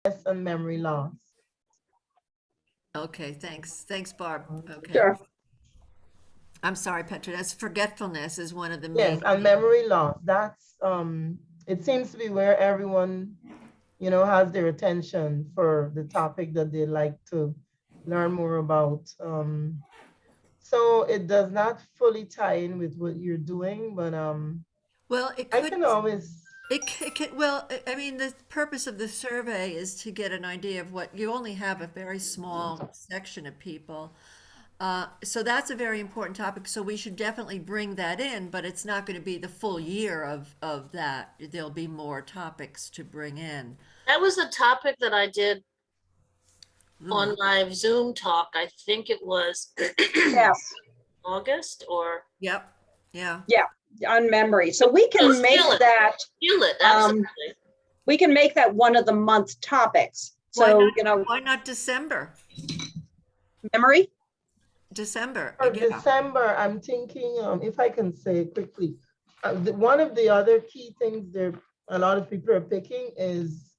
and memory loss. Okay, thanks, Barb. Okay. Sure. I'm sorry, Petra, that's forgetfulness is one of the Yes, main and themes. memory loss. That's it seems to be where everyone, has their attention for the topic that they like to learn more about. So it does not fully tie in with what you're doing, but Well, it I could, can always, well, I mean, the purpose of the survey is to get an idea of what, you only have a very small section of people. So that's a very important topic, so we should definitely bring that in, but it's not going to be the full year of that. There'll be more topics to bring in. That was a topic that I did on Mm. my Zoom talk. I think it was Yes. August or Yep, yeah. Yeah. On memory. So we So can make steal it. that, Feel it, um, absolutely. we can make that one of the month topics. So, Why not December? memory. December, for yeah. December, I'm thinking, if I can say quickly, one of the other key things there a lot of people are picking is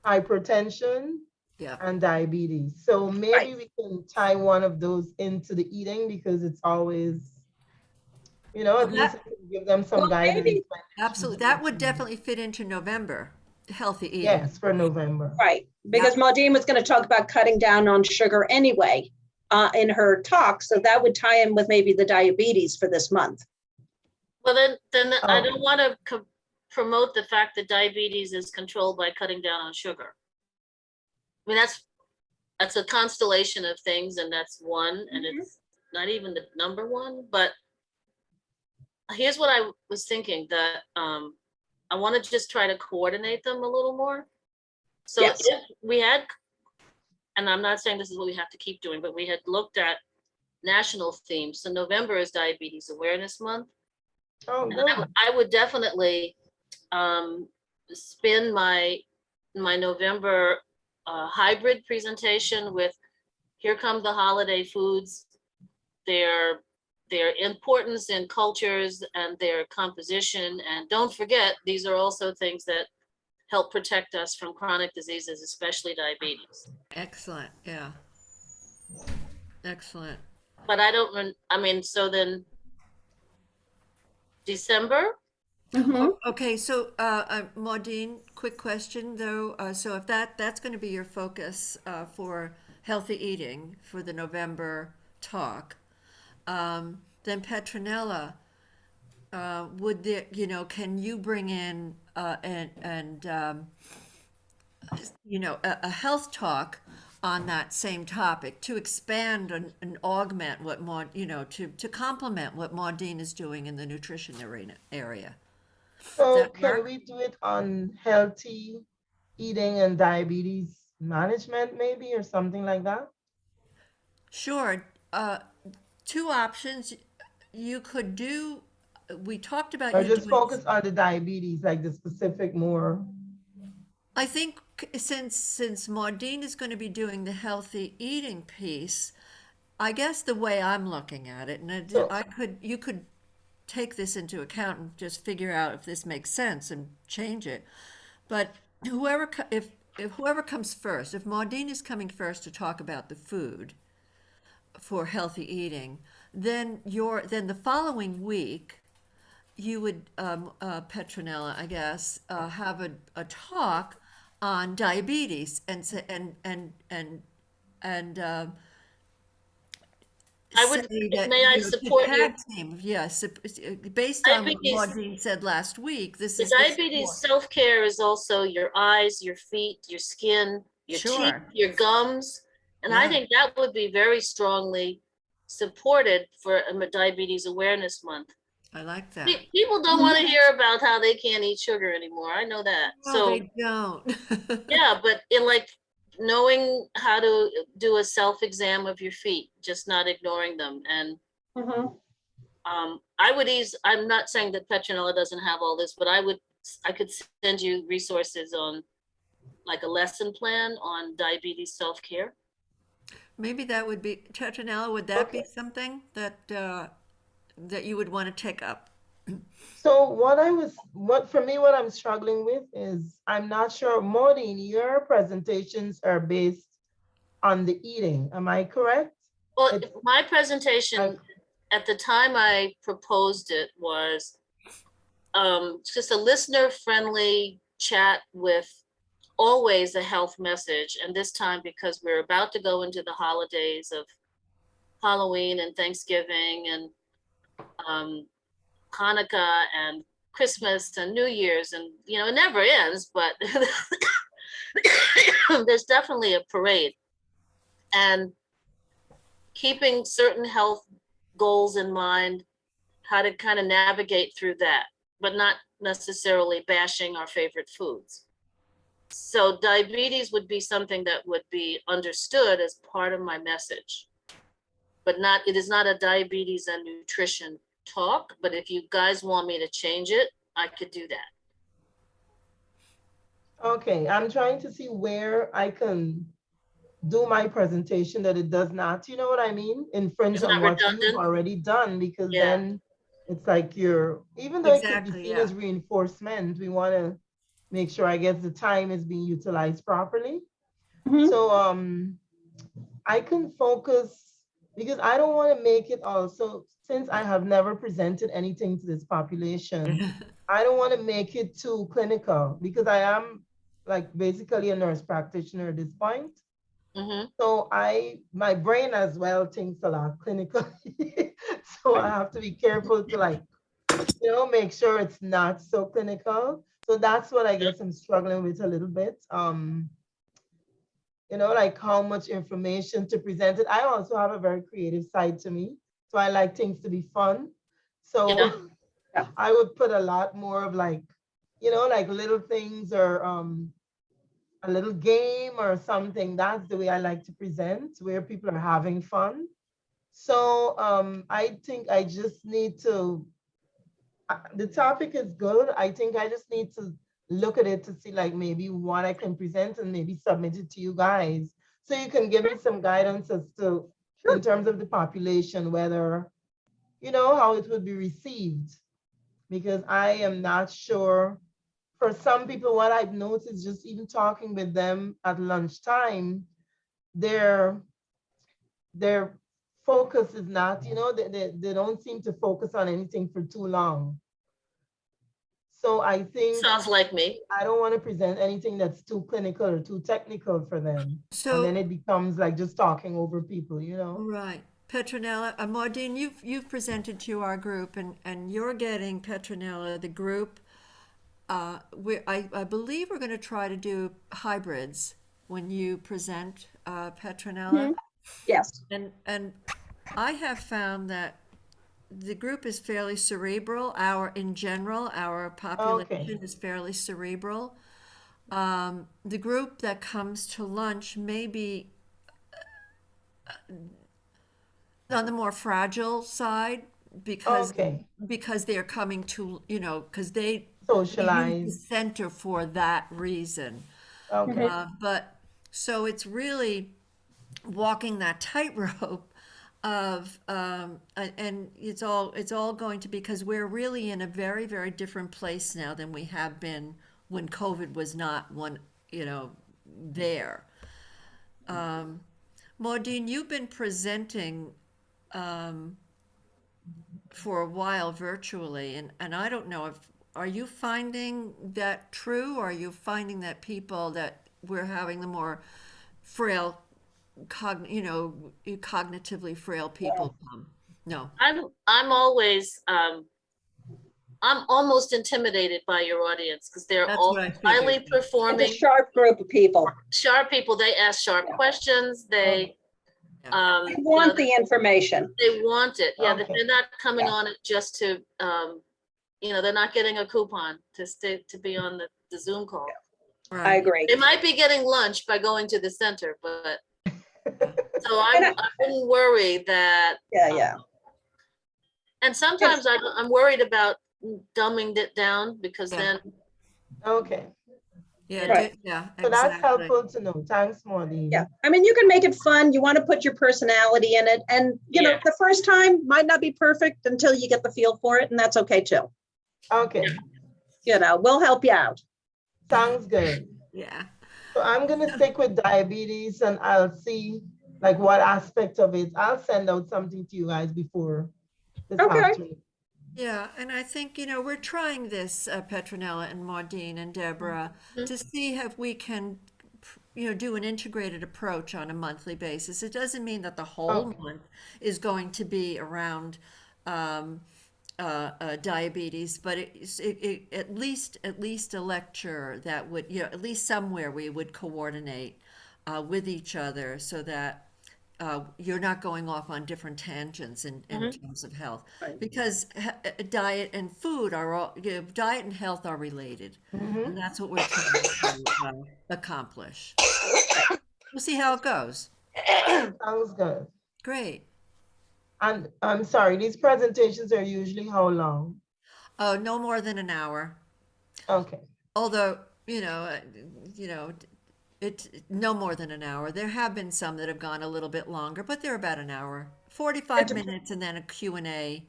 hypertension Yeah. and diabetes. So maybe Right. we can tie one of those into the eating because it's always, at least it can give them some Well, guidance. maybe, Absolutely. That would definitely fit into November, healthy eating. Yes, for November. right. Because Maudine was going to talk about cutting down on sugar anyway, in her talk. So that would tie in with maybe the diabetes for this month. Well, then I Oh. don't want to promote the fact that diabetes is controlled by cutting down on sugar. I mean, that's a constellation of things, and that's one, and it's not even the number one. But here's what I was thinking, that I want to just try to coordinate them a little more. So Yes. if we had, and I'm not saying this is what we have to keep doing, but we had looked at national themes. So November is Diabetes Awareness Month. Oh, And good. I would definitely spin my November hybrid presentation with here come the holiday foods, their importance in cultures and their composition. And don't forget, these are also things that help protect us from chronic diseases, especially diabetes. Excellent, yeah. Excellent. But so then December, Okay, so Maudine, quick question though. So if that's going to be your focus for healthy eating for the November talk, then Petronella, would there, can you bring in a health talk on that same topic to expand and augment what to complement what Maudine is doing in the nutrition area? So that can work? we do it on healthy eating and diabetes management maybe or something like that? Sure. Two options. You could do, we talked about Or you just doing, focus on the diabetes, like the specific more. I think since Maudine is going to be doing the healthy eating piece, I guess the way I'm looking at it, and So, you could take this into account and just figure out if this makes sense and change it. But if whoever comes first, if Maudine is coming first to talk about the food for healthy eating, then the following week you would, Petronella, I guess, have a talk on diabetes and I would, say that, may I to support you? tag team, yes, based on what Diabetes, Maudine said last week, this the is the diabetes support. self-care is also your eyes, your feet, your skin, your teeth, Sure, your gums. And I yeah, think that would be very strongly supported for Diabetes Awareness Month. I like that. People don't want to hear about how they can't eat sugar anymore. I know that. No, So they don't. yeah, but in like knowing how to do a self-exam of your feet, just not ignoring them. And I'm not saying that Petronella doesn't have all this, but I could send you resources on like a lesson plan on diabetes self-care. Maybe that would be, Petronella, would that be okay. something that that you would want to take up? So what I'm struggling with is I'm not sure, Maureen, your presentations are based on the eating. Am I correct? Well, It's my I, presentation at the time I proposed it was just a listener-friendly chat with always a health message. And this time, because we're about to go into the holidays of Halloween and Thanksgiving and Hanukkah and Christmas and New Year's, and it never ends, but there's definitely a parade. And keeping certain health goals in mind, how to kind of navigate through that, but not necessarily bashing our favorite foods. So diabetes would be something that would be understood as part of my message, but it is not a diabetes and nutrition talk, but if you guys want me to change it, I could do that. okay, I'm trying to see where I can do my presentation that it does not, you know what I mean, infringe It's on not what you've redundant. already done, because Yeah. then it's like even though it could be Exactly, seen yeah. as reinforcement, we want to make sure, I guess, the time is being utilized properly. Mhm. So I can focus, because I don't want to make it also, since I have never presented anything to this population, I don't want to make it too clinical, because I am like basically a nurse practitioner at this point. Mm-hmm. So my brain as well thinks a lot clinically. So I have to be careful to make sure it's not so clinical. So that's what I guess I'm struggling with a little bit. Like how much information to present it. I also have a very creative side to me. So I like things to be fun. So Yeah. I would put a lot more of like little things, or a little game or something. That's the way I like to present, where people are having fun. So I think I just need to, the topic is good. I think I just need to look at it to see like maybe what I can present and maybe submit it to you guys. So you can give me some guidance as to, in terms of the population, whether, how it would be received. Because I am not sure. For some people, what I've noticed, just even talking with them at lunchtime, their their focus is not, they don't seem to focus on anything for too long. So I think Sounds like me. I don't want to present anything that's too clinical or too technical for them. And then So, it becomes like just talking over people. right, Petronella, Maudine, you've presented to our group, and you're getting, Petronella, the group. I believe we're going to try to do hybrids when you present, Petronella. Mhm. Yes. And I have found that the group is fairly cerebral. In general, our population Okay. is fairly cerebral. The group that comes to lunch may be on the more fragile side, because Okay. they're coming to, because they use the Socialize. center for that reason. Okay. But so it's really walking that tightrope of and it's all going to, because we're really in a very, very different place now than we have been when COVID was not there. Maudine, you've been presenting for a while virtually, and I don't know if, are you finding that true, or are you finding that people, that we're having the more frail, cognitively frail people come? No. I'm always I'm almost intimidated by your audience because they're That's what all I figured. highly It's a performing, sharp group of people. sharp people. They ask sharp questions. They They want the information. they want it. Yeah, Okay. they're not coming Yeah. on it just to they're not getting a coupon to be on the Zoom call. I Right. agree. They might be getting lunch by going to the center, but so And I wouldn't worry that. Yeah. And sometimes I'm worried about dumbing it down because Yeah. then Okay. Yeah, Right. yeah, So that's exactly. helpful to know. Thanks, Maureen. Yeah. I mean, you can make it fun. You want to put your personality in it. And, Yeah. the first time might not be perfect until you get the feel for it. And that's okay too. Okay, We'll help you out. sounds good. Yeah. So I'm gonna stick with diabetes and I'll see like what aspect of it. I'll send out something to you guys before this Okay. afternoon. Yeah, and I think, we're trying this, Petronella and Maudine and Deborah, to see if we can, do an integrated approach on a monthly basis. It doesn't mean that the whole Okay. month is going to be around diabetes, but at least a lecture that would, at least somewhere we would coordinate with each other so that you're not going off on different tangents in terms of health, Right. because diet and food are all, diet and health are related, and that's what we're trying to accomplish. We'll see how it goes. Sounds good. Great. And I'm sorry, these presentations are usually how long? Oh, no more than an hour. Okay. Although, no more than an hour. There have been some that have gone a little bit longer, but they're about an hour. 45 minutes and then a Q&A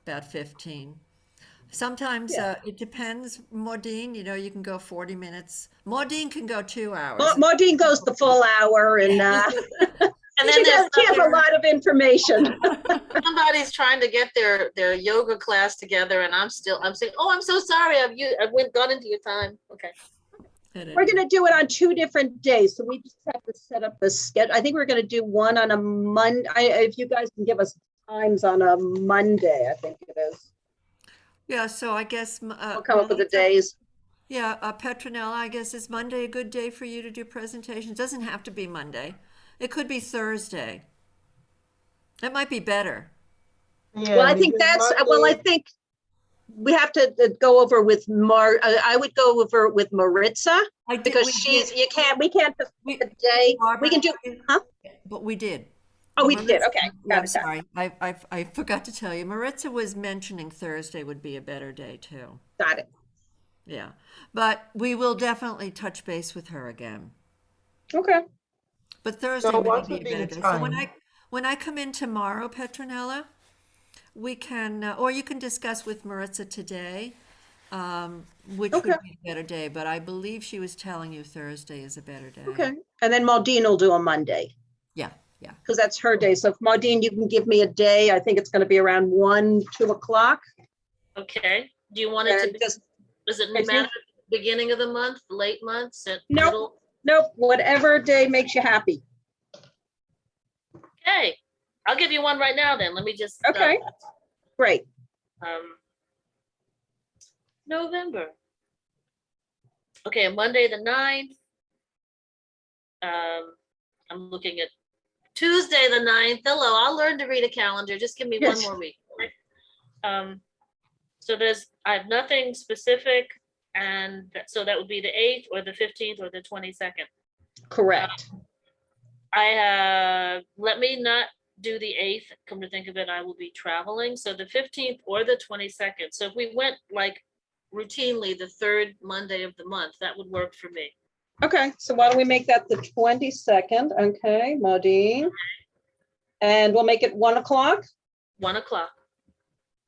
about 15. Sometimes it depends, Maudine, you can go 40 minutes. Maudine can go 2 hours. Maudine goes the full hour and And she then has a lot of information. somebody's trying to get their yoga class together, and I'm saying, oh, I'm so sorry, I've gone into your time. Okay. We're going to do it on 2 different days. So we just have to set up the schedule. I think we're going to do one on a Monday. If you guys can give us times on a Monday, I think it is. Yeah, so I guess We'll come up with the days. Yeah, Petronella, I guess is Monday a good day for you to do presentations? Doesn't have to be Monday. It could be Thursday. That might be better. Yeah, Well, I think because I Monday- think we have to go over with I would go over with Maritza because we can't just pick a day. We can do, huh? But we did. Oh, we did. Okay. Yeah, I'm Got it. sorry. I forgot to tell you. Maritza was mentioning Thursday would be a better day too. Got it. Yeah. But we will definitely touch base with her again. Okay. But Thursday So may what be would a be better the day. So time? when I come in tomorrow, Petronella, we can, or you can discuss with Maritza today, which would Okay. be a better day. But I believe she was telling you Thursday is a better day. Okay. And then Maudine will do a Monday Yeah. Yeah. because that's her day. So if Maudine, you can give me a day, I think it's going to be around 1, 2 o'clock. Okay. Do you want it to And be, just, does it if you- matter beginning of the month, late months, at Nope. middle? nope, whatever day makes you happy. Okay, I'll give you one right now then. Let me just. Okay. Great. November. Okay, Monday the 9th. I'm looking at Tuesday the 9th. Hello, I'll learn to read a calendar. Just give me one Yes. more week. So I have nothing specific, and so that would be the 8th or the 15th or the 22nd. Correct. Let me not do the 8th. Come to think of it, I will be traveling. So the 15th or the 22nd. So if we went like routinely the 3rd Monday of the month, that would work for me. Okay. So why don't we make that the 22nd? Okay, Maudine. And we'll make it 1 o'clock. 1 o'clock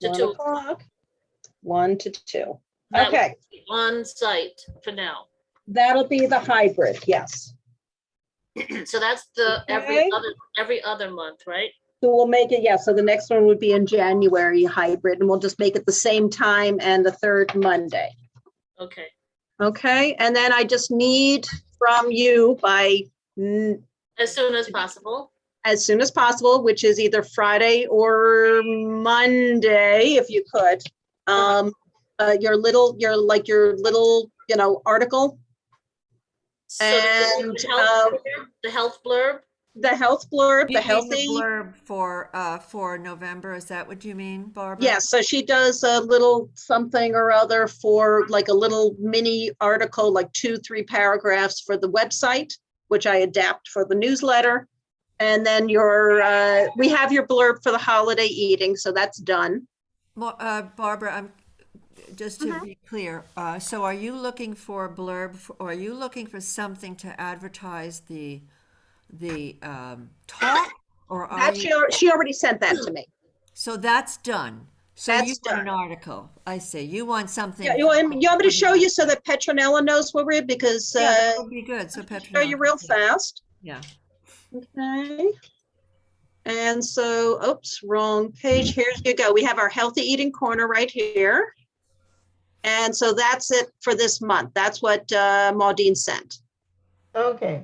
to 1 2 o'clock. 1 to 2. That would Okay. be on site for now. That'll be the hybrid. Yes. So that's the Okay. every other month, right? So we'll make it, yeah. So the next one would be in January hybrid, and we'll just make it the same time and the 3rd Monday. Okay. Okay. And then I just need from you by As soon as possible. as soon as possible, which is either Friday or Monday, if you could. Your little article. So And, the health blurb. The health blurb, You the mean healthy. blurb for November? Is that what you mean, Barbara? Yes, so she does a little something or other for like a little mini article, like 2-3 paragraphs for the website, which I adapt for the newsletter. And then we have your blurb for the holiday eating, so that's done. Barbara, just to be clear, so are you looking for a blurb, or are you looking for something to advertise the talk, or are That you? she already sent that to me. So that's done. So you That's want an done. article, I see. You want something. Yeah, you want me to show you so that Petronella knows where we're, because Yeah, that would be good, so show you Petronella can real see it. fast. Yeah, Okay. And so, oops, wrong page. Here you go. We have our healthy eating corner right here. And so that's it for this month. That's what Maudine sent. Okay.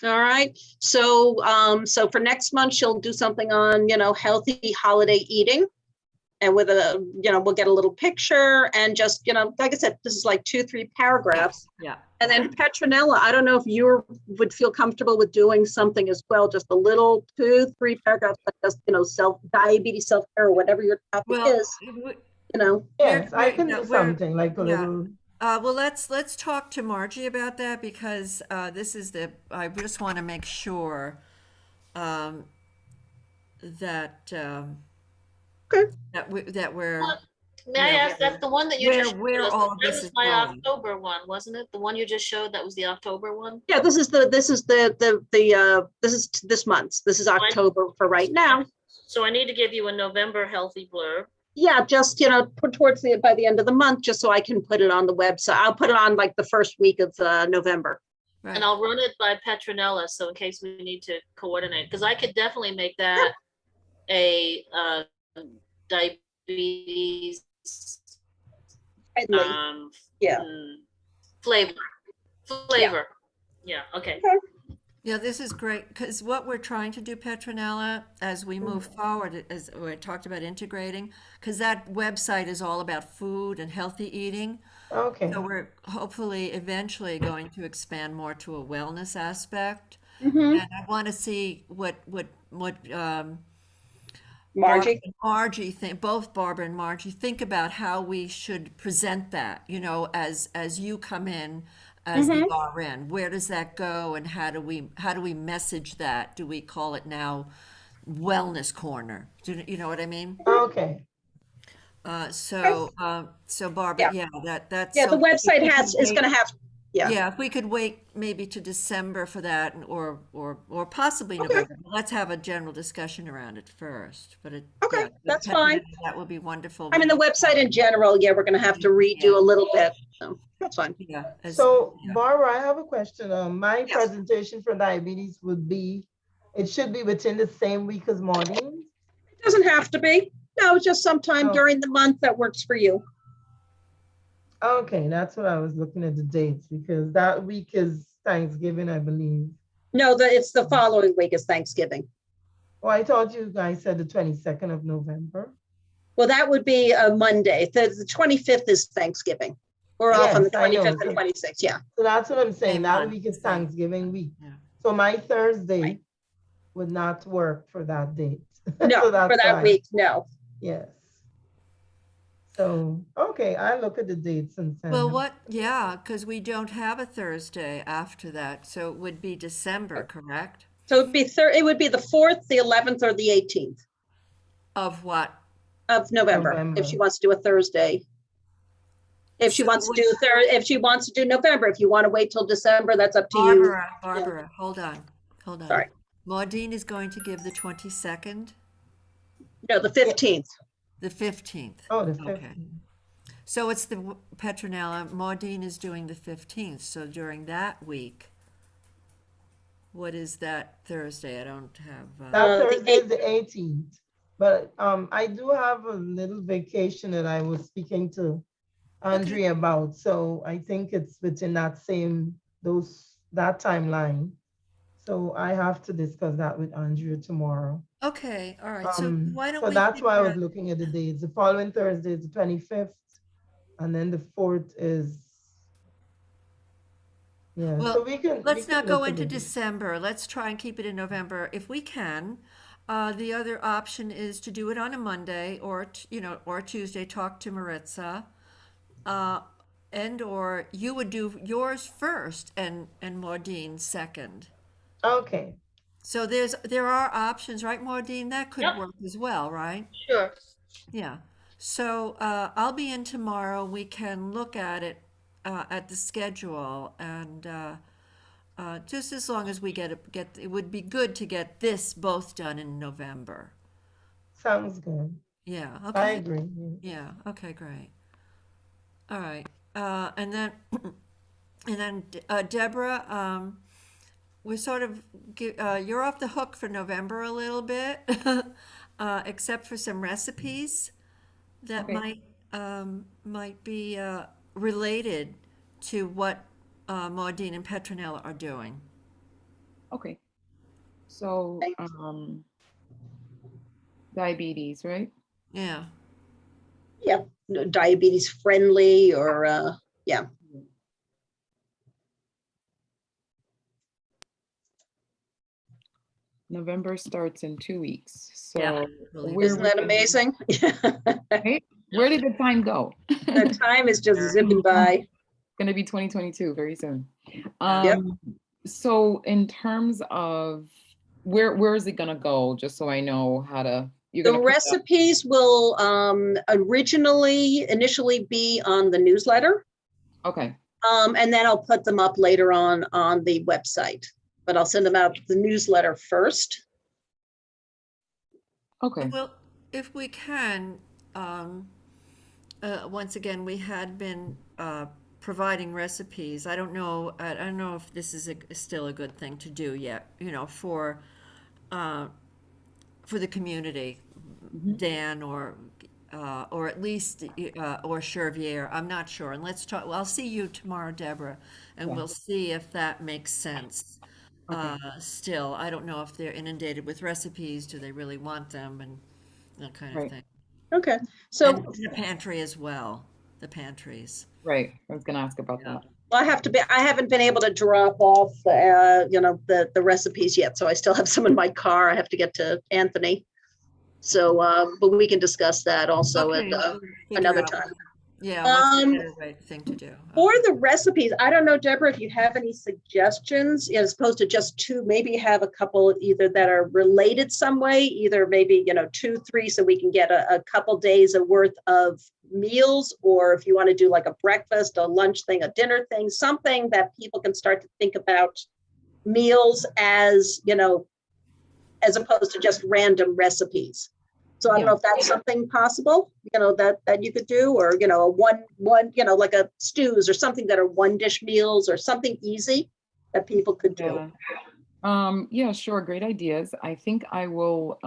All right. So so for next month, she'll do something on, healthy holiday eating. And with we'll get a little picture and just, like I said, this is like 2-3 paragraphs. yeah. And then Petronella, I don't know if you would feel comfortable with doing something as well, just a little 2-3 paragraphs, like just, diabetes, self-care, or whatever your topic Well, is, you know. Yes, I can no, do something like a yeah. little. Well, let's talk to Margie about that, because this is I just want to make sure that Okay. we're May I Yeah, ask, that's the one that you where- just showed where us. all of That this was is my going. October one, wasn't it? The one you just showed, that was the October one? Yeah, this is this month's. This is October for right now. So I need to give you a November healthy blurb. Yeah, just, put towards by the end of the month, just so I can put it on the website. I'll put it on like the first week of November. right. And I'll run it by Petronella, so in case we need to coordinate, because I could definitely make that a diabetes Yeah. flavor. Yeah, okay. Yeah, this is great, because what we're trying to do, Petronella, as we move forward, as we talked about integrating, because that website is all about food and healthy eating. Okay. So we're hopefully eventually going to expand more to a wellness aspect. Mhm. And I want to see what Margie. Margie think, both Barbara and Margie think about how we should present that, as you come in as the RN. Where does that go, and how do we message that? Do we call it now Wellness Corner? Do you know what I mean? Okay. So Barbara, that's Yeah, the so if we website could is going to have, yeah. Yeah, if we could wait maybe to December for that, or possibly Okay. November. Let's have a general discussion around it first, but Okay, yeah, that's definitely fine. That would be wonderful. I mean, the website in general, yeah, we're going to have to redo a little bit. So that's fine. Yeah. So, yeah. Barbara, I have a question. My Yes. presentation for diabetes it should be within the same week as Maureen's. It doesn't have to be. No, just sometime Oh. during the month that works for you. Okay, that's what I was looking at the dates, because that week is Thanksgiving, I believe. No, it's the following week is Thanksgiving. Oh, I thought you guys said the 22nd of November. Well, that would be a Monday. The 25th is Thanksgiving. We're off on the Yes, I know. 25th and 26th. Yeah. So that's what I'm saying. Same That month, week is same. Thanksgiving week. Yeah. So my Thursday would not work for that date. No, So that's for that why. week, no. Yes. So, okay, I look at the dates and send Well, them. because we don't have a Thursday after that, so it would be December, correct? So it would be the 4th, the 11th, or the 18th Of what? of November, November. if she wants to do a Thursday. If she So wants to do if she wants to do November, if you want to wait till December, that's up to you. Barbara, hold on. Sorry. Maudine is going to give the 22nd, No, the 15th. the 15th. Oh, the Okay. 15th. So it's the Petronella, Maudine is doing the 15th, so during that week, what is that Thursday? I don't have, That the Thursday is the 18th. But I do have a little vacation that I was speaking to Andrea about. So I think it's within that timeline. So I have to discuss that with Andrea tomorrow. okay, all right, so why don't So we that's why I was figure out- looking at the dates. The following Thursday is the 25th, and then the 4th is, yeah, Well, so we can. let's not go look at into the dates. December. Let's try and keep it in November if we can. The other option is to do it on a Monday or or Tuesday. Talk to Maritza, or you would do yours first and Maudine second. Okay, So there are options, right, Maudine? That could Yep. work as well, right? Sure. Yeah. So I'll be in tomorrow. We can look at it at the schedule, and just as long as we it would be good to get this both done in November. sounds good. Yeah, I okay. agree. Yeah, okay, great. All right. And then, Deborah, we're sort of, you're off the hook for November a little bit, except for some recipes that Okay. might be related to what Maudine and Petronella are doing. Okay. So, diabetes, right? Yeah. Yeah, diabetes friendly or, yeah. November starts in 2 weeks. Yeah. So Believe where Isn't we that amazing? right? Where did the time go? The time is just zipping by. Gonna be 2022 very soon. Yep. So in terms of where is it gonna go? Just so I know how to. You're The gonna put it up. recipes will initially be on the newsletter. Okay. And then I'll put them up later on the website, but I'll send them out the newsletter first. Okay. Well, if we can, once again, we had been providing recipes. I don't know if this is still a good thing to do yet, uh, for the community, Mhm. Dan or at least or Chervier. I'm not sure. And let's talk. Well, I'll see you tomorrow, Deborah, and Yeah. we'll see if that makes sense. Okay. Still, I don't know if they're inundated with recipes. Do they really want them and that kind of Right. thing. Okay. So And the pantry as well. The pantries. Right. I was gonna ask about Yeah. that. I haven't been able to drop off, the recipes yet. So I still have some in my car. I have to get to Anthony. So, but we can discuss that also at Okay, we'll figure another out. time. Yeah, what's the Um, better right thing to do? For Okay. the recipes, I don't know, Deborah, if you have any suggestions, as opposed to just two, maybe have a couple either that are related some way, either maybe, 2, 3, so we can get a couple days of worth of meals, or if you want to do like a breakfast, a lunch thing, a dinner thing, something that people can start to think about meals as opposed to just random recipes. So I don't Yeah. know if that's something possible, that you could do, or, a one, like a stews or something that are one dish meals or something easy that people could do. Yeah. Yeah, sure. Great ideas. I think I'll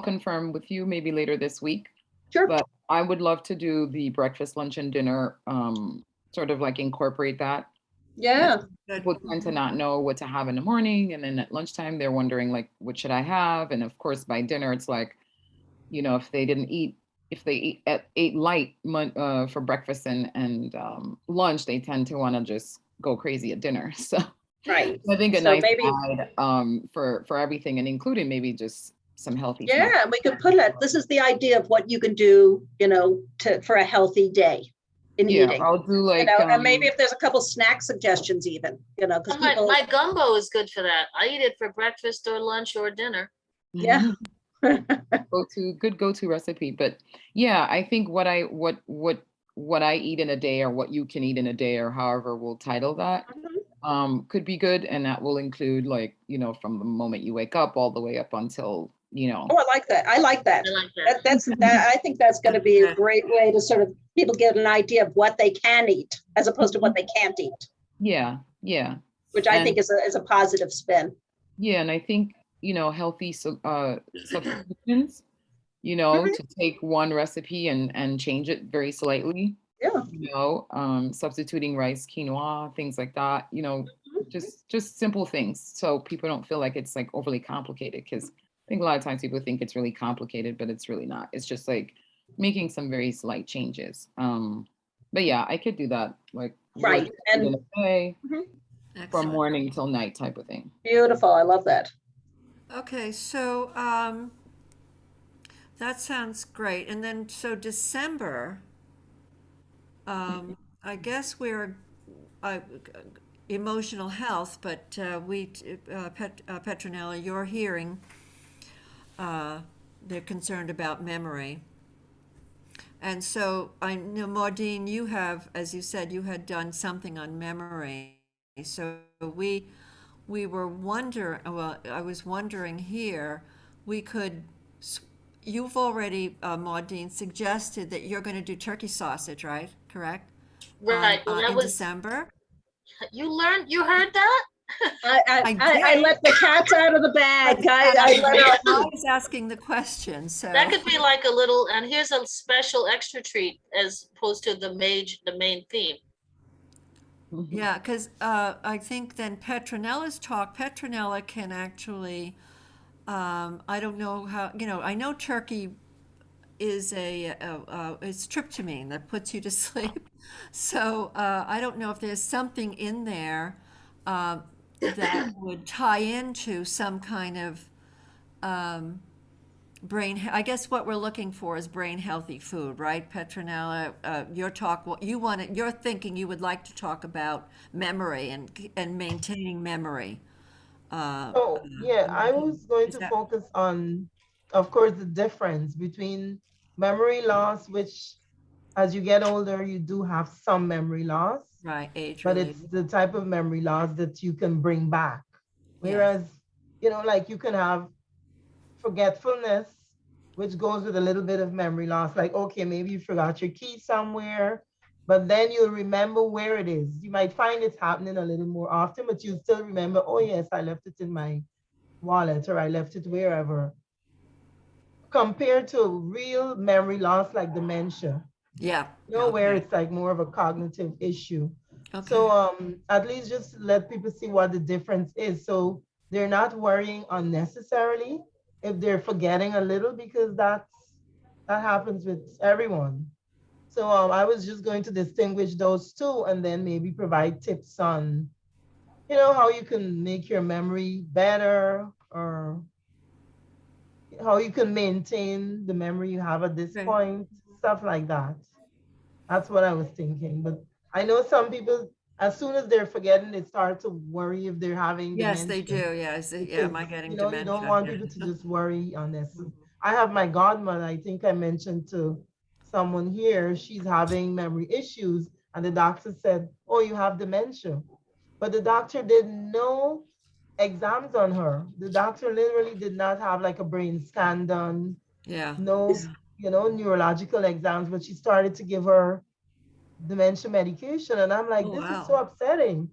confirm with you maybe later this week, Sure. but I would love to do the breakfast, lunch, and dinner, sort of like incorporate that. Yeah. Good. People tend to not know what to have in the morning, and then at lunchtime they're wondering like, what should I have? And of course, by dinner, it's like, if they didn't eat, if they ate light for breakfast and lunch, they tend to want to just go crazy at dinner. So Right. I think a So nice maybe, guide for everything, and including maybe just some healthy snacks. yeah, we could put it, this is the idea of what you can do, for a healthy day in Yeah, eating. I'll do like And maybe if there's a couple snack suggestions even, because My, people, my gumbo is good for that. I eat it for breakfast or lunch or dinner. yeah. go-to recipe. But yeah, I think what I eat in a day, or what you can eat in a day, or however we'll title that, could be good, and that will include, like, from the moment you wake up all the way up until Oh, I like that. I like that. I like that. I think that's going to be a Okay. great way to sort of people get an idea of what they can eat as opposed to what they can't eat, yeah, which I think and is a positive spin. and I think healthy substitutions, Mhm. to take one recipe and change it very slightly, Yeah. substituting rice, quinoa, things like that, just simple things, so people don't feel like it's like overly complicated, because I think a lot of times people think it's really complicated, but it's really not. It's just like making some very slight changes. But yeah, I could do that, like what Right. you eat in And a day from Excellent. morning till night type of thing. beautiful. I love that. Okay, so that sounds great. And then so December, I guess we're uh, emotional health, but Petronella, you're hearing they're concerned about memory. And so I know, Maudine, you have, as you said, you had done something on memory. So we were well, I was wondering here, we could, you've already, Maudine, suggested that you're going to do turkey sausage, right? Correct? Right, well, that In was, December? you heard that? I I did. let the cats out of the bag. I let her. I was asking the question, so. That could be like a little, and here's a special extra treat as opposed to the main theme. Yeah, because I think then Petronella can actually, I don't know how, I know turkey is it's tryptamine that puts you to sleep. So I don't know if there's something in there that would tie into some kind of I guess what we're looking for is brain healthy food, right, Petronella? You're thinking you would like to talk about memory and maintaining memory. So yeah, I was going Is to that focus on, of course, the difference between memory loss, which as you get older, you do have some memory loss, right, age but it's related? the type of memory loss that you can bring back. Yes, Whereas, like you can have forgetfulness, which goes with a little bit of memory loss. Like, okay, maybe you forgot your key somewhere, but then you'll remember where it is. You might find it's happening a little more often, but you still remember, oh yes, I left it in my wallet or I left it wherever. Compared to real memory loss like dementia, yeah, where okay, it's like more of a cognitive issue. So okay, at least just let people see what the difference is. So they're not worrying unnecessarily if they're forgetting a little, because that happens with everyone. So I was just going to distinguish those two and then maybe provide tips on, how you can make your memory better, or how you can maintain the memory you have at this okay. point, stuff like that. That's what I was thinking. But I know some people, as soon as they're forgetting, they start to worry if they're having Yes, they dementia, do, yes, yeah, because am I getting you don't dementia? want Yeah. people to just worry on this. I have my godmother, I think I mentioned to someone here, she's having memory issues, and the doctor said, oh, you have dementia. But the doctor did no exams on her. The doctor literally did not have like a brain scan done, Yeah, no, neurological exams, but she started to give her dementia medication. And I'm like, oh, this is so wow, upsetting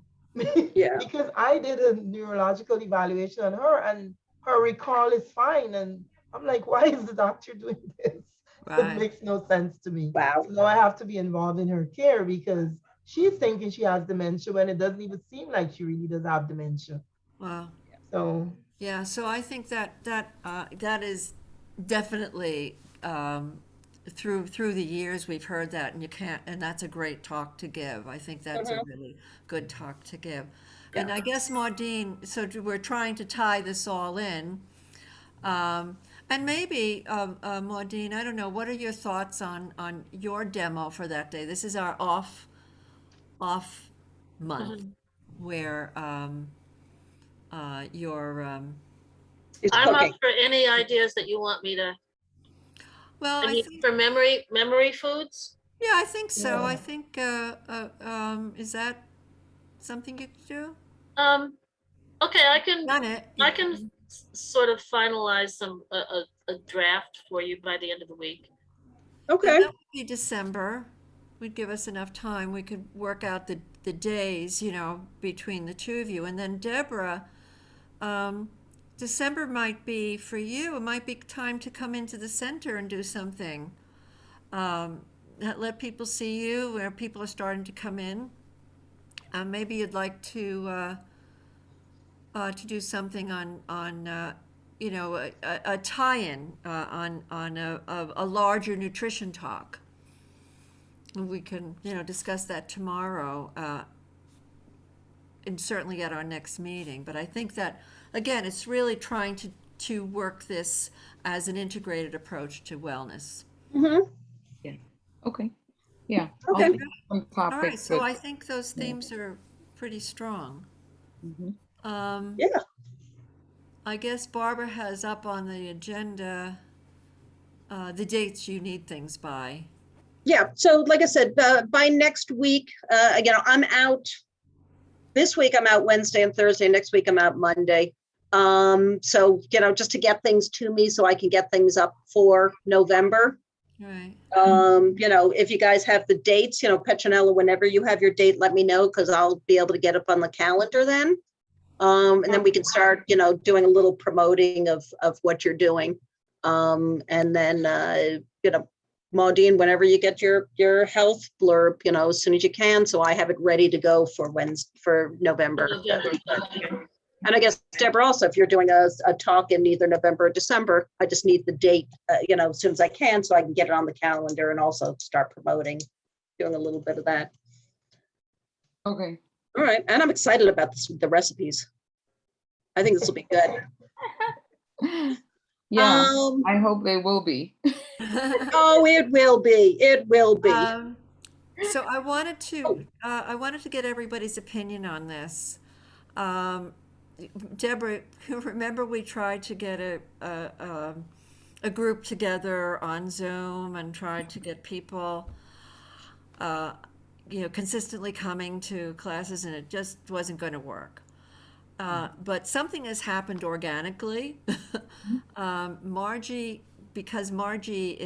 Yeah. because I did a neurological evaluation on her and her recall is fine. And I'm like, why is the doctor doing this? It right, makes no sense to me. Wow. So now I have to be involved in her care because she's thinking she has dementia when it doesn't even seem like she really does have dementia. wow. So Yeah, so I think that is definitely, through the years, we've heard that, and you can't, and that's a great talk to give. I think that's a Mhm. really good talk to give. Yeah. And I guess, Maudine, so we're trying to tie this all in. And maybe, Maudine, I don't know, what are your thoughts on your demo for that day? This is our off month Mhm. where, your, It's I'm up cooking. for any ideas that you want me to, well, I I mean, think. for memory foods. Yeah, I think so. I yeah. think, is that something you could do? Okay, Done it. I can sort of finalize a draft for you by the end of the week. And Okay. that would be December. Would give us enough time. We could work out the days, between the two of you. And then Deborah, um, December might be for you, it might be time to come into the center and do something. Um, let people see you where people are starting to come in. Maybe you'd like to do something on a tie-in on a larger nutrition talk. And we can discuss that tomorrow, and certainly at our next meeting. But I think that again, it's really trying to work this as an integrated approach to wellness. Hmm. Yeah. Okay. Yeah. I'll Okay. think of some All right, topics so that. I think those Yeah. themes are pretty strong. Mhm. Um, Yeah. I guess Barbara has up on the agenda the dates you need things by. Yeah. So like I said, by next week, I'm out. This week I'm out Wednesday and Thursday. Next week I'm out Monday. So, just to get things to me so I can get things up for November. Right. If you guys have the dates, Petronella, whenever you have your date, let me know, because I'll be able to get up on the calendar then. And then we can start, doing a little promoting of what you're doing. And then, Maudine, whenever you get your health blurb, as soon as you can, so I have it ready to go for November. And I guess, Deborah, also, if you're doing a talk in either November or December, I just need the date, as soon as I can, so I can get it on the calendar and also start promoting, doing a little bit of that. Okay. All right. And I'm excited about the recipes. I think this will be good. Yeah, I hope they will be. Oh, it will be. It will be. So I wanted to get everybody's opinion on this. Deborah, remember we tried to get a group together on Zoom and tried to get people, consistently coming to classes, and it just wasn't going to work. But something has happened organically. Margie, because Margie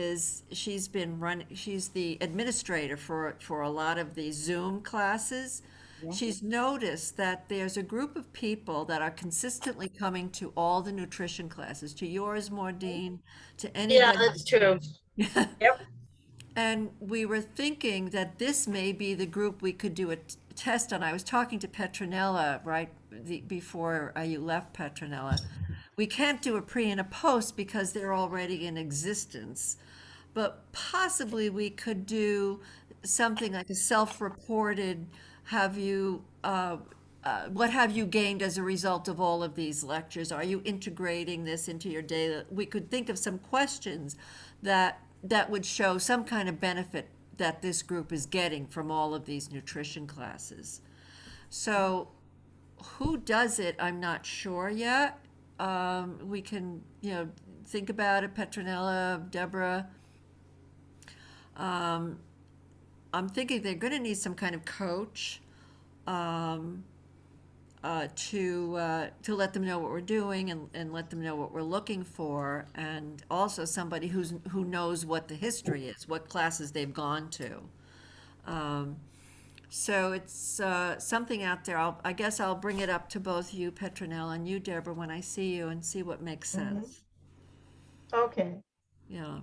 she's the administrator for a lot of the Zoom classes. She's noticed that there's a group of people that are consistently coming to all the nutrition classes, to yours, Maudine, to anybody. Yeah, that's true. Yep. And we were thinking that this may be the group we could do a test on. I was talking to Petronella before you left, Petronella. We can't do a pre and a post because they're already in existence, but possibly we could do something like a self-reported, what have you gained as a result of all of these lectures? Are you integrating this into your day? We could think of some questions that would show some kind of benefit that this group is getting from all of these nutrition classes. So who does it, I'm not sure yet. We can, think about it, Petronella, Deborah. I'm thinking they're going to need some kind of coach to let them know what we're doing and let them know what we're looking for, and also somebody who knows what the history is, what classes they've gone to. So it's something out there. I guess I'll bring it up to both you, Petronella, and you, Deborah, when I see you, and see what makes sense. Okay. Yeah.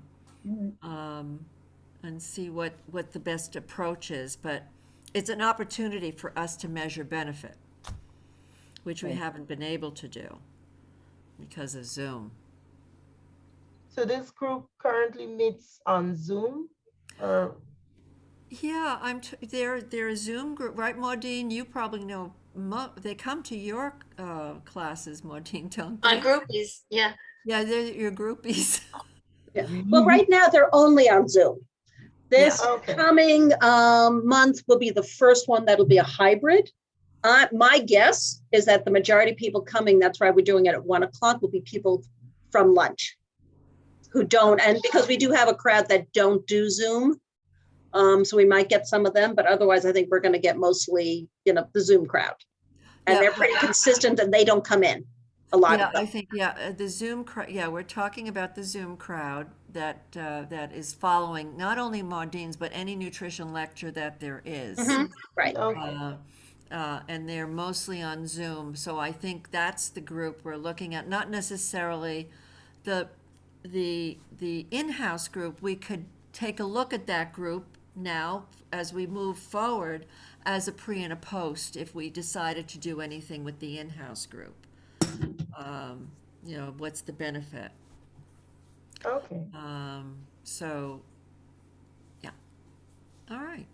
And see what the best approach is. But it's an opportunity for us to measure benefit, which we haven't been able to do because of Zoom. So this group currently meets on Zoom, or? Yeah, they're a Zoom group, right, Maudine? You probably know, they come to your classes, Maudine, don't My they? groupies, yeah. Yeah, they're your groupies. Yeah. Well, right now they're only on Zoom. This Okay. coming month will be the first one that'll be a hybrid. My guess is that the majority of people coming, that's why we're doing it at 1:00, will be people from lunch who don't, and because we do have a crowd that don't do Zoom, so we might get some of them, but otherwise I think we're going to get mostly, the Zoom crowd. And Yeah, they're pretty consistent and they don't come in, a lot Yeah, of them. I think, the Zoom crowd, we're talking about the Zoom crowd that is following not only Maudine's, but any nutrition lecture that there is. Right. Okay. And they're mostly on Zoom, so I think that's the group we're looking at, not necessarily the in-house group. We could take a look at that group now as we move forward as a pre and a post if we decided to do anything with the in-house group. What's the benefit? Okay. So, yeah. All right.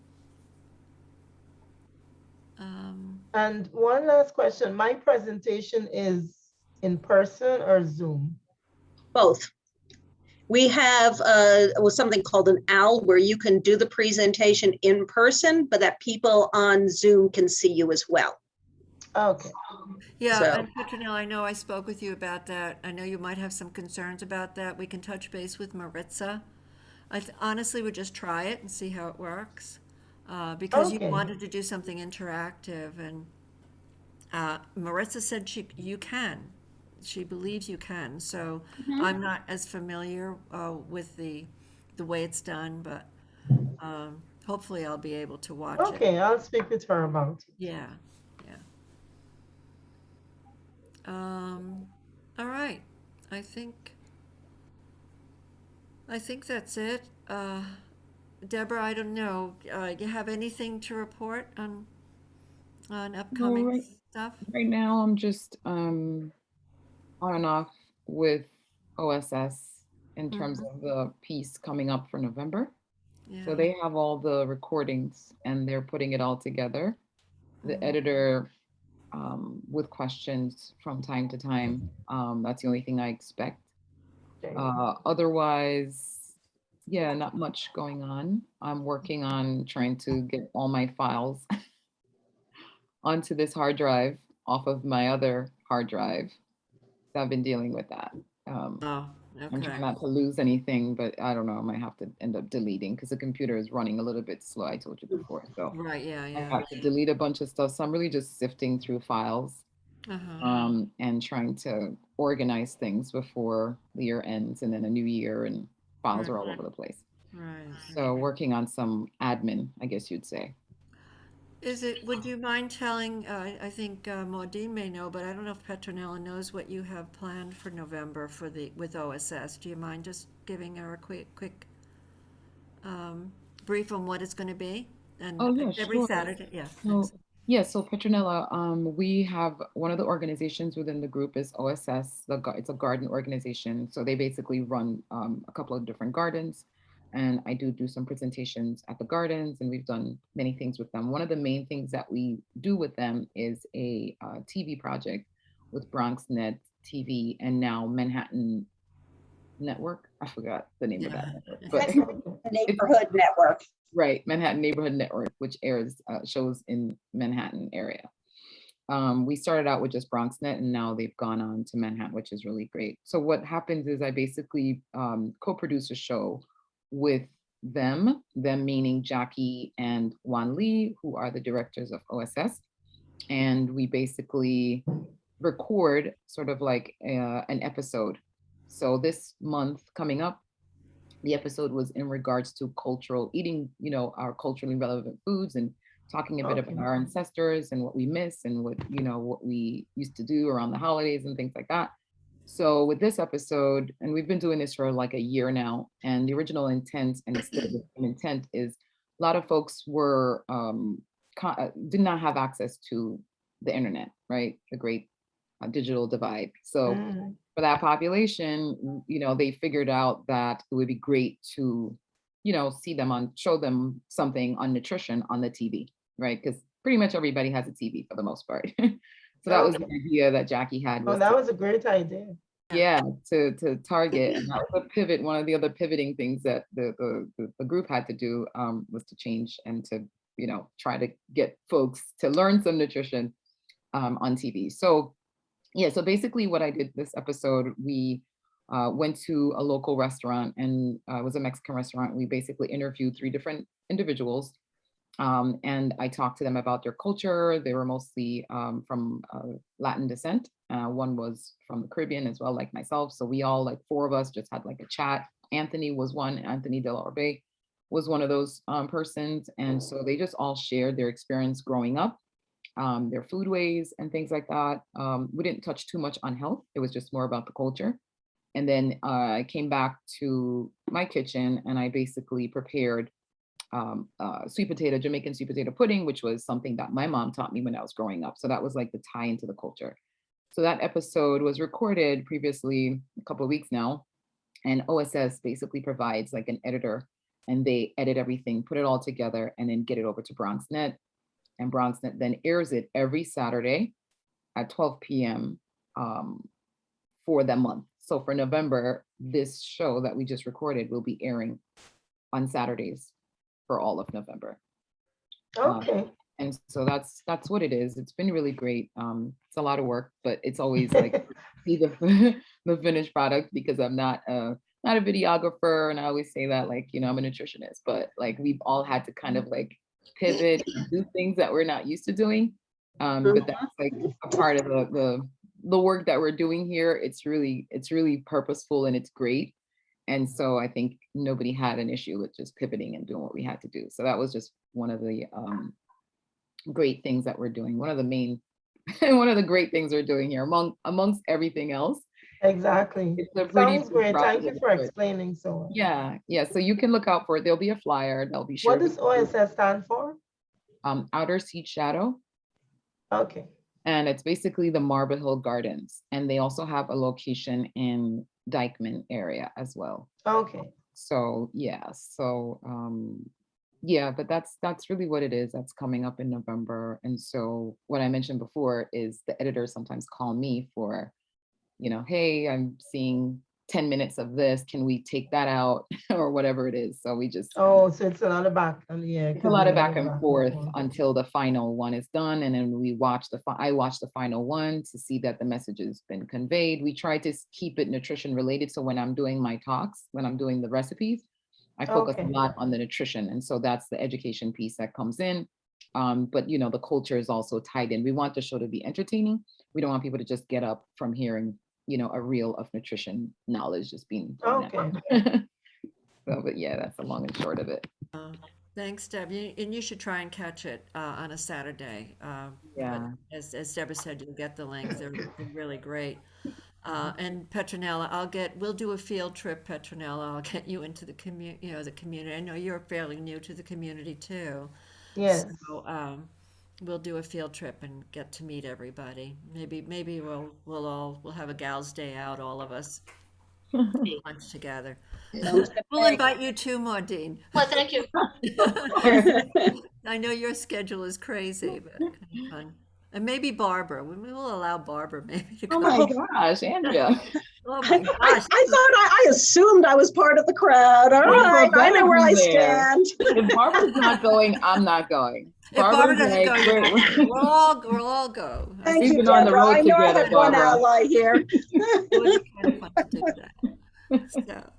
And one last question. My presentation is in person or Zoom? Both. We have something called an OWL where you can do the presentation in person, but that people on Zoom can see you as well. Okay. Yeah, So- and Petronella, I know I spoke with you about that. I know you might have some concerns about that. We can touch base with Maritza. I honestly would just try it and see how it works. Because you Okay. wanted to do something interactive, and Maritza said you can. she believes you can. So Mhm. I'm not as familiar with the way it's done, but hopefully I'll be able to watch it. Okay, I'll speak with her about it. Yeah, yeah. All right. I think I think that's it. Deborah, I don't know. You have anything to report on No, upcoming stuff? right now I'm just on and off with OSS in terms Mhm. of the piece coming up for November. So Yeah. they have all the recordings and they're putting it all together. The editor with questions from time to time. That's the only thing I expect. Okay. Otherwise, yeah, not much going on. I'm working on trying to get all my files onto this hard drive off of my other hard drive. So I've been dealing with that. Um, Oh, I'm okay. trying not to lose anything, but I don't know. I might have to end up deleting because the computer is running a little bit slow. I told you before. So Right, yeah, I yeah. have to delete a bunch of stuff. So I'm really just sifting through files Uh-huh. and trying to organize things before the year ends and then a new year and files Right, are all over the place. right, right. So working on some admin, I guess you'd say. Would you mind telling, I think Maudine may know, but I don't know if Petronella knows what you have planned for November with OSS. Do you mind just giving her a quick brief on what it's going to be? And Oh yeah, every sure. Saturday, yeah, So thanks. yeah, so Petronella, we have one of the organizations within the group is OSS. It's a garden organization. So they basically run a couple of different gardens, and I do some presentations at the gardens, and we've done many things with them. One of the main things that we do with them is a TV project with BronxNet TV and now Manhattan Network. I forgot the name of that Yeah. network, but it's Neighborhood network. right, Manhattan Neighborhood Network, which airs shows in Manhattan area. We started out with just BronxNet, and now they've gone on to Manhattan, which is really great. So what happens is I basically co-produce a show with them meaning Jackie and Juan Lee, who are the directors of OSS, and we basically record sort of like an episode. So this month coming up, the episode was in regards to cultural eating, our culturally relevant foods and talking a bit about Okay. our ancestors and what we miss and what we used to do around the holidays and things like that. So with this episode, and we've been doing this for like a year now, and the original intent, and it's still the same intent, is a lot of folks were did not have access to the internet, right? The great digital divide. So Mm, for that population, they figured out that it would be great to, show them something on nutrition on the TV, right? Because pretty much everybody has a TV for the most part. So that was the okay. idea that Jackie had Oh, was that to, was a great idea. yeah, to target. And that was a pivot. One of the other pivoting things that the group had to do was to change and to, try to get folks to learn some nutrition on TV. So yeah, so basically what I did this episode, we went to a local restaurant and it was a Mexican restaurant. We basically interviewed three different individuals and I talked to them about their culture. They were mostly from Latin descent. One was from the Caribbean as well, like myself. So we all, like four of us, just had like a chat. Anthony was one, Anthony De La Orbe was one of those persons. And so they just all shared their experience growing up, their foodways and things like that. We didn't touch too much on health. It was just more about the culture. And then I came back to my kitchen and I basically prepared Jamaican sweet potato pudding, which was something that my mom taught me when I was growing up. So that was like the tie into the culture. So that episode was recorded previously a couple of weeks now. And OSS basically provides like an editor and they edit everything, put it all together, and then get it over to BronxNet. And BronxNet then airs it every Saturday at 12 p.m. For that month. So for November, this show that we just recorded will be airing on Saturdays for all of November. Okay. And so that's what it is. It's been really great. It's a lot of work, but it's always like see the the finished product because I'm not a videographer, and I always say that like I'm a nutritionist, but like we've all had to kind of like pivot and do things that we're not used to doing. But that's like a part of the work that we're doing here, it's really purposeful and it's great. And so I think nobody had an issue with just pivoting and doing what we had to do. So that was just one of the great things that we're doing. One of the main, one of the great things we're doing here amongst everything else. Exactly. It's a pretty Sounds big great. Thank you project, for but explaining so. yeah, yeah. So you can look out for it. There'll be a flyer. There'll be What shared does with you. OSS stand for? Outer Seed Shadow. Okay. And it's basically the Marble Hill Gardens. And they also have a location in Dykeman area as well. Okay. So yeah, yeah, but that's really what it is. That's coming up in November. And so what I mentioned before is the editors sometimes call me for, hey, I'm seeing 10 minutes of this. Can we take that out or whatever it is? So we just, Oh, so it's a lot of back and yeah, it's a lot of back and forth until the final one is done. And then I watch the final one to see that the message has been conveyed. We try to keep it nutrition related. So when I'm doing my talks, when I'm doing the recipes, I focus a Okay. lot on the nutrition. And so that's the education piece that comes in. But the culture is also tied in. We want the show to be entertaining. We don't want people to just get up from hearing, a reel of nutrition knowledge just being thrown Okay. out. So, but yeah, that's the long and short of it. Thanks, Deb. And you should try and catch it on a Saturday. Yeah. But as Deborah said, you'll get the links. They're really great. And Petronella, we'll do a field trip, Petronella. I'll get you into the the community. I know you're fairly new to the community too. Yes. So, we'll do a field trip and get to meet everybody. Maybe we'll have a gals day out, all of us, eat lunch together. Sounds good. We'll invite you too, Maudine. Well, thank you. I know your schedule is crazy, but kind of fun. And maybe Barbara. We will allow Barbara maybe to Oh come. my gosh, Andrea. Oh I, my gosh. I thought I assumed I was part of the crowd. All Barbara right, I know better where be I there. stand. If Barbara's not going, I'm not going. If Barbara Barbara's doesn't like, go, we'll all go. Thank We've you, been on the Deborah. road I know I together, have one Barbara. ally here. It would be kind of fun to do that.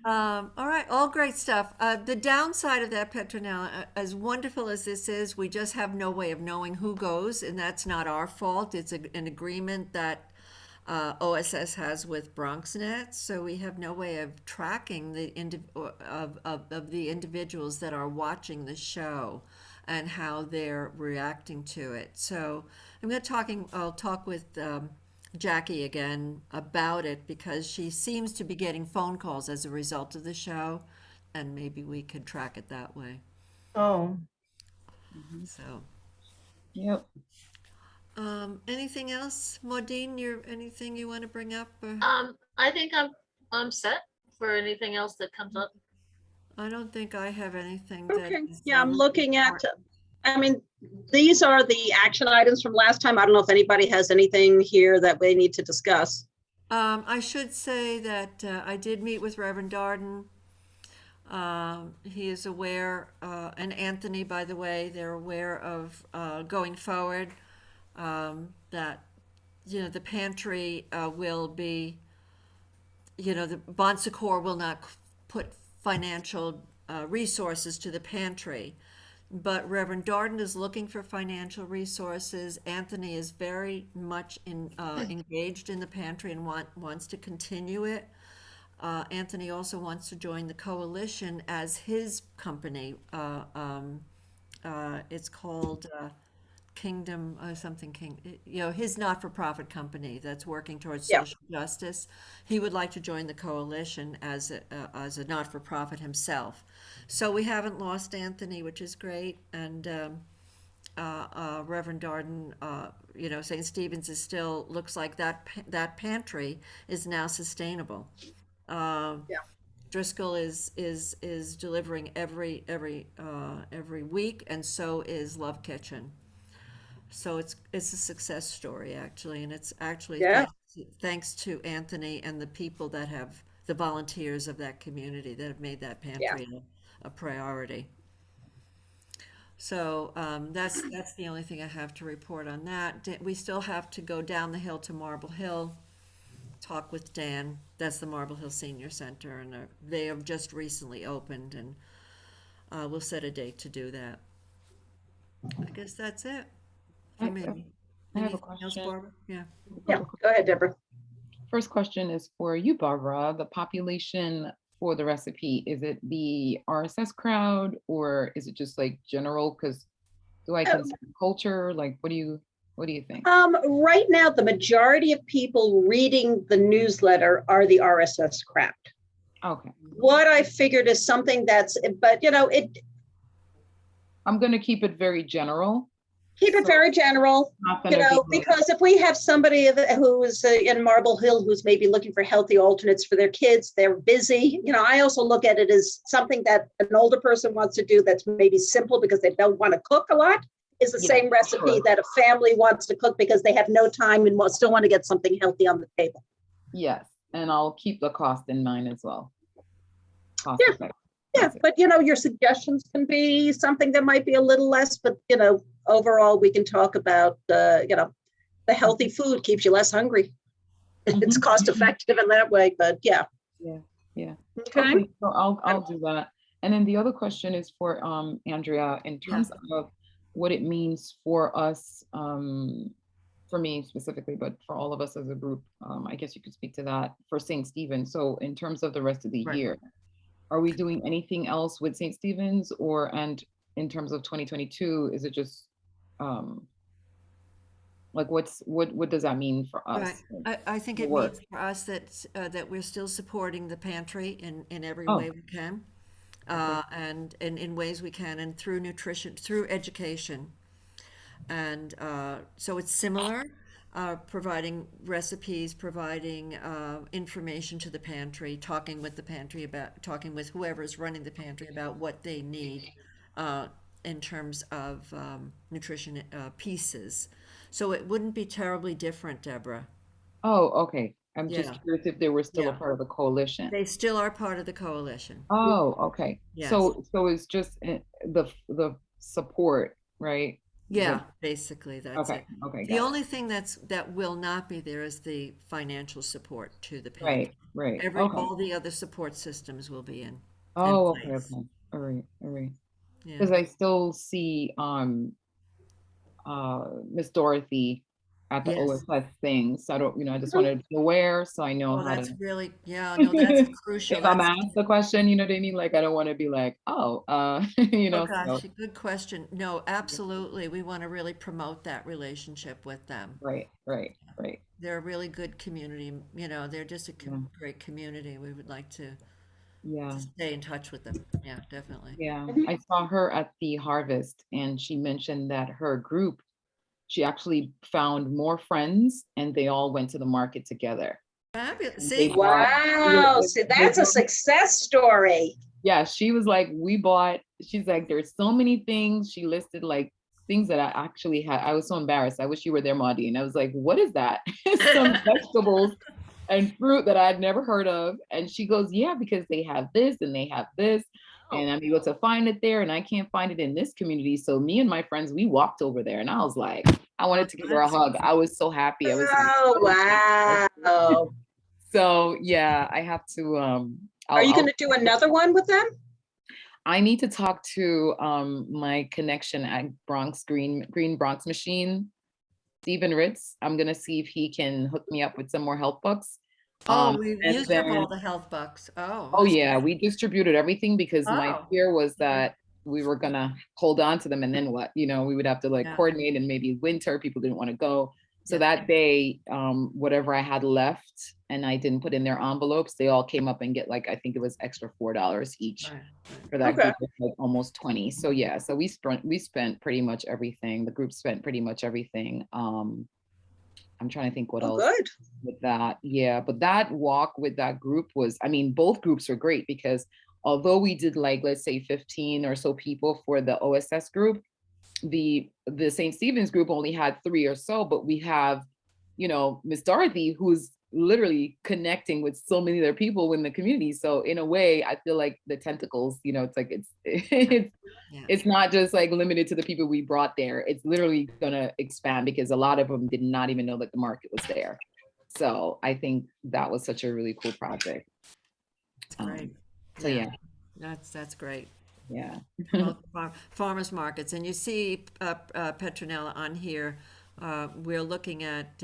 All right, all great stuff. The downside of that, Petronella, as wonderful as this is, we just have no way of knowing who goes, and that's not our fault. It's an agreement that OSS has with BronxNet, so we have no way of tracking of the individuals that are watching the show and how they're reacting to it. So I'll talk with Jackie again about it because she seems to be getting phone calls as a result of the show, and maybe we could track it that way. Oh, So, Yep. anything else, Maudine? Anything you want to bring up? Or? I think I'm set for anything else that comes up. I don't think I have anything that Okay. is, Yeah, I'm really looking at, important. I mean, these are the action items from last time. I don't know if anybody has anything here that we need to discuss. I should say that I did meet with Reverend Darden. He is aware, and Anthony, by the way, they're aware of going forward that the pantry will be, the Bon Secours will not put financial resources to the pantry. But Reverend Darden is looking for financial resources. Anthony is very much engaged in the pantry and wants to continue it. Anthony also wants to join the coalition as his company. It's called Kingdom something King. His not-for-profit company that's working towards Yeah. social justice. He would like to join the coalition as a not-for-profit himself. So we haven't lost Anthony, which is great, and Reverend Darden, St. Stephen's is still looks like that pantry is now sustainable. Yeah. Driscoll is delivering every week, and so is Love Kitchen. So it's a success story actually, and it's actually Yeah. thanks to Anthony and the people that have the volunteers of that community that have made that pantry a priority. So that's the only thing I have to report on that. We still have to go down the hill to Marble Hill, talk with Dan. That's the Marble Hill Senior Center, and they have just recently opened, and we'll set a date to do that. I guess that's it for me. I have a Anything else, question. Barbara? Yeah. Yeah, go ahead, Deborah. First question is for you, Barbara. The population for the recipe, is it the RSS crowd or is it just like general? Because do I consider culture? Like, what do you think? Right now, the majority of people reading the newsletter are the RSS crowd. Okay, What I figured is something that's, but I'm gonna keep it very general. keep it So very general, not gonna be like, because if we have somebody who is in Marble Hill who's maybe looking for healthy alternates for their kids, they're busy. I also look at it as something that an older person wants to do that's maybe simple because they don't want to cook a lot, is the yeah, same recipe sure. that a family wants to cook because they have no time and still want to get something healthy on the table. Yes, and I'll keep the cost in mind as well. Cost Yeah. effective. Yeah, That's it. but your suggestions can be something that might be a little less, but overall we can talk about the healthy food keeps you less hungry. It's Mhm. cost effective in that way, but yeah. Yeah, yeah. Okay. Okay, so I'll do that. And then the other question is for Andrea, in terms of what it means for us, for me specifically, but for all of us as a group, I guess you could speak to that for St. Stephen. So in terms of the rest of the Right. year, are we doing anything else with St. Stephen's, and in terms of 2022, is it just like what does that mean for Right. us? I think The it work. means for us that we're still supporting the pantry in every Oh, way we can, okay. and in ways we can, and through nutrition, through education. And so it's similar, providing recipes, providing information to the pantry, talking with whoever's running the pantry about what they need uh, in terms of nutrition pieces. So it wouldn't be terribly different, Deborah. Oh, okay. I'm just Yeah, curious if they were still a yeah. part of the coalition. They still are part of the coalition. Oh, okay. Yes. So it's just the support, right? The Yeah, basically, that's okay, it. okay, The got it. only thing that will not be there is the financial support to the Right, pantry. right. Okay. All the other support systems will be in Oh, okay, place. okay. All right, all right. Yeah. Because I still see Miss Dorothy at the Yes. OSS thing. So I don't, I just wanted to be aware so I know Oh, how to that's really, yeah, no, that's crucial. if I'm That's, asked the question, you know what I mean? Like I don't want to be like, oh, oh so gosh, good question. No, absolutely. We want to really promote that relationship with them. right, right, right. They're a really good community, they're just a Yeah, great community. We would like to yeah. stay in touch with them. Yeah, definitely. Yeah, I saw her at the harvest and she mentioned that her group, she actually found more friends and they all went to the market together. Fabulous. And they See? bought, Wow. See, they that's a bought- success story. yeah, she was like, she's like, there's so many things. She listed like things that I actually had. I was so embarrassed. I wish you were there, Maudie. And I was like, what is that? Some vegetables and fruit that I'd never heard of. And she goes, yeah, because they have this and they have this. And I'm able to find it there, and I can't find it in this community. So me and my friends, we walked over there, and I was like, I Oh, wanted to give her a that's hug. I was so happy. I was like, Oh, wow. so yeah, I have to Are you going I'll to do another one with them? I need to talk to my connection at Green Bronx Machine, Stephen Ritz. I'm gonna see if he can hook me up with some more health books. Oh, we've And used up then all the health bucks. Oh, oh that's yeah, great. we distributed everything because my Oh, fear was that we were gonna hold on to them and then what? We would have to like yeah, coordinate and maybe winter, people didn't want to go. So yeah. that day, whatever I had left and I didn't put in their envelopes, they all came up and get like, I think it was extra $4 each Right, for that Okay. group of like almost 20. So yeah, so we spent pretty much everything. The group spent pretty much everything. I'm trying to think what Oh, else good. with that. Yeah, but that walk with that group was, I mean, both groups were great because although we did like, let's say 15 or so people for the OSS group, the St. Stephen's group only had 3 or so, but we have, Miss Dorothy, who's literally connecting with so many other people in the community. So in a way, I feel like the tentacles, it's like Yeah. it's not just like limited to the people we brought there. It's literally gonna expand because a lot of them did not even know that the market was there. So I think that was such a really cool project. That's great. So Yeah, yeah, that's great. yeah. Promote farmers markets, and you see Petronella on here we're looking at,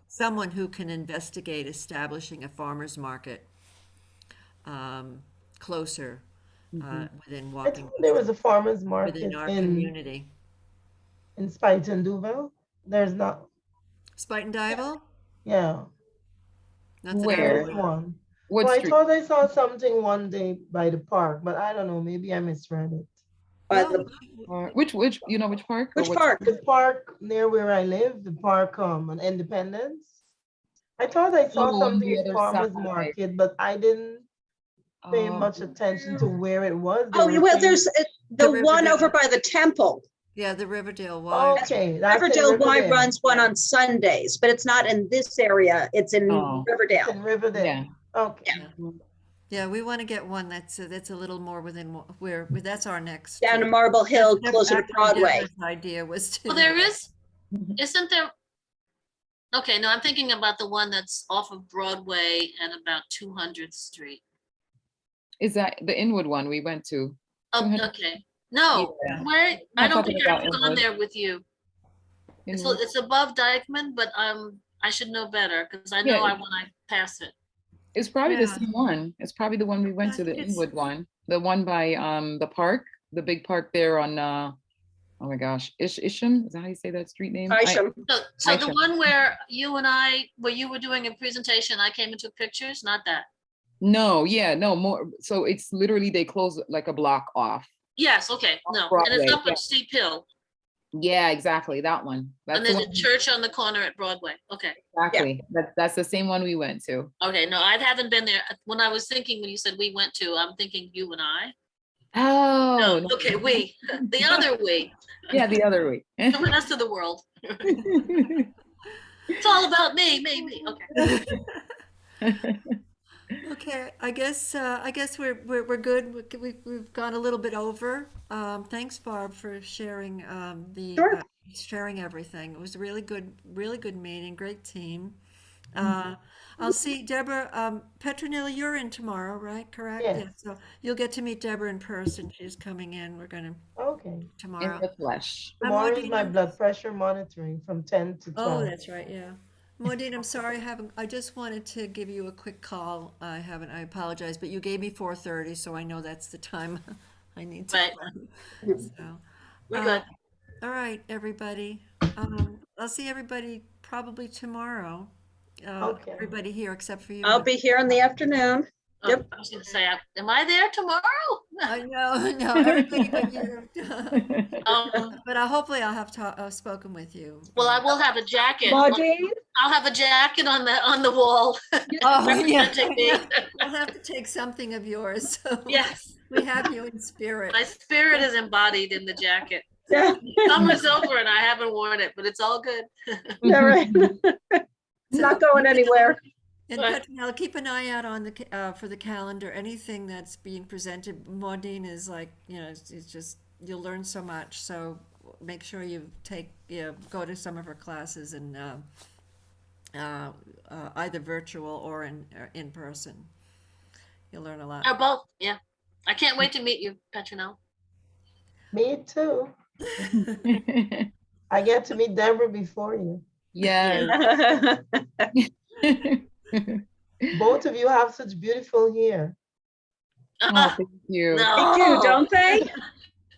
someone who can investigate establishing a farmer's market closer within I walking, thought there was a farmer's within market our community. in Spuyten Duyvil. There's not, Spuyten Duyvil? yeah, Not that I'm Where? there's aware. one. What Well, I street? thought I saw something one day by the park, but I don't know, maybe I misread it. By Well, the, Which, you know, which park? Or which what park? The park near where I live, the park on Independence. I thought I saw Oh, on something the with other farmer's side. market, but I didn't pay Oh, much attention to where it was. They Oh, were well, saying, there's the one Riverdale. over by the temple. yeah, the Riverdale Y. okay, that's in Riverdale Y Riverdale. runs one on Sundays, but it's not in this area. It's in Oh. It's Riverdale. in Riverdale. yeah. Okay. Yeah, we want to get one that's a little more within where that's our next. Down to Marble Hill, closer to Actually, Broadway. Deborah's idea was to. Well, there isn't there? Okay, no, I'm thinking about the one that's off of Broadway and about 200th Street. Is that the Inwood one we went to? Oh, 200 okay. No, Yeah. where, I I'm don't talking think I've about gone Inwood. there with you. Inwood? It's above Dykeman, but I should know better because I know Yeah. when I pass it. It's probably the Yeah. same one. It's probably the one we went I to, the think Inwood one. The one by the park, the big park there on oh my gosh, Isham? Is that how you say that street name? Isham. So the Aisha. one where you were doing a presentation, I came and took pictures, not that. No, yeah, no more. So it's literally they close like a block off. Yes, okay, no, and it's Broadway, up yeah. a steep hill, Yeah, exactly. That one. That's and the there's one. a church on the corner at Broadway. Okay, Exactly. That's the same one we went to. okay, no, I haven't been there. When I was thinking, when you said we went to, I'm thinking you and I. Oh, No, okay, we, the other we, yeah, the other way. the rest of the world. It's all about me, okay. Okay, I guess we're good. We've gone a little bit over. Thanks, Barb, for sharing Sure. sharing everything. It was a really good meeting. Great team. I'll see Deborah. Petronilla, you're in tomorrow, right? Correct? Yes. Yeah, so you'll get to meet Deborah in person. She's coming in. We're gonna Okay. In tomorrow. the flesh. Tomorrow is my Maudine, blood pressure monitoring from 10 to 12. oh, that's right, yeah. Maudine, I'm sorry, I just wanted to give you a quick call. I apologize, but you gave me 4:30, so I know that's the time I need to. Right. run. So, We're good. all right, everybody. I'll see everybody probably tomorrow. Okay. Everybody here except for you. I'll be here in the afternoon. Yep. I was gonna say, am I there tomorrow? I know, no, everybody but you. Um, Hopefully I'll have spoken with you. well, I will have a jacket. Maudine? I'll have a jacket on the wall. Oh, yeah. representing me. We'll have to take something of yours. So Yes, we have you in spirit. my spirit is embodied in the jacket. Yeah, Summer's over and I haven't worn it, but it's all good. all right. Not going anywhere. And Right. Petronella, keep an eye out on for the calendar. Anything that's being presented, Maudine is like, it's just, you'll learn so much. So make sure you go to some of her classes and either virtual or in person. You'll learn a lot. Or both, yeah. I can't wait to meet you, Petronelle. Me too. I get to meet Deborah before you. Yeah. Both of you have such beautiful hair. Oh, thank you. No. They do, don't they?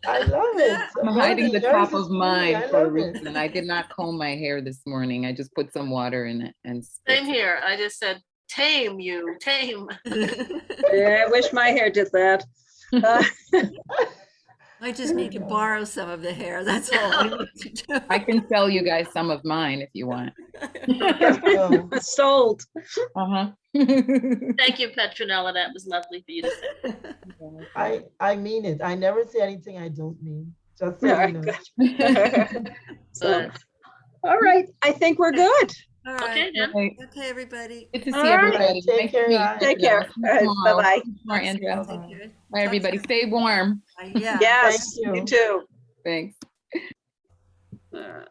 I love it. I'm Yours hiding is- the yours top is of pretty. mine I for a love it. reason. I did not comb my hair this morning. I just put some water in it and Same here. I just said, tame you, tame. Yeah, I wish my hair did that. I just need to borrow some of the hair. That's all I need to do. I can sell you guys some of mine if you want. No. Sold. Uh-huh. Thank you, Petronella. That was lovely for you to say. I mean it. I never say anything I don't mean. Just so Yeah, you know. So, all right, I think we're good. All Okay, right. then. Okay, everybody. Good to see All right. everybody. Take Nice to care, meet you, guys. Take care. Petronella. All right, bye-bye. More, Andrea. Take care. Bye, everybody. Stay warm. Yeah. Yes, Thank you. you too. Thanks. All right.